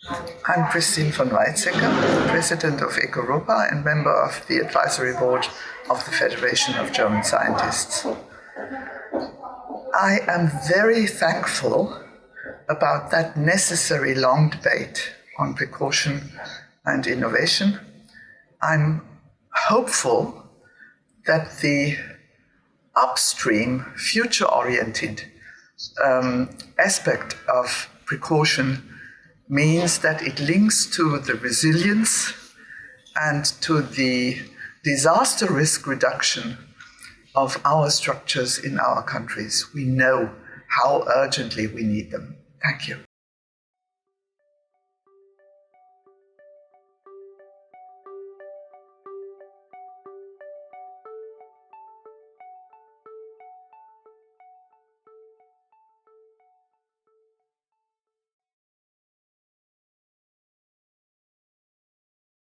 I'm Christine von Weizsäcker, President of Ecoropa and member of the Advisory Board of the Federation of German Scientists. I am very thankful about that necessary long debate on precaution and innovation. I'm hopeful that the upstream, future-oriented aspect of precaution means that it links to the resilience and to the disaster risk reduction of our structures in our countries. We know how urgently we need them. Thank you.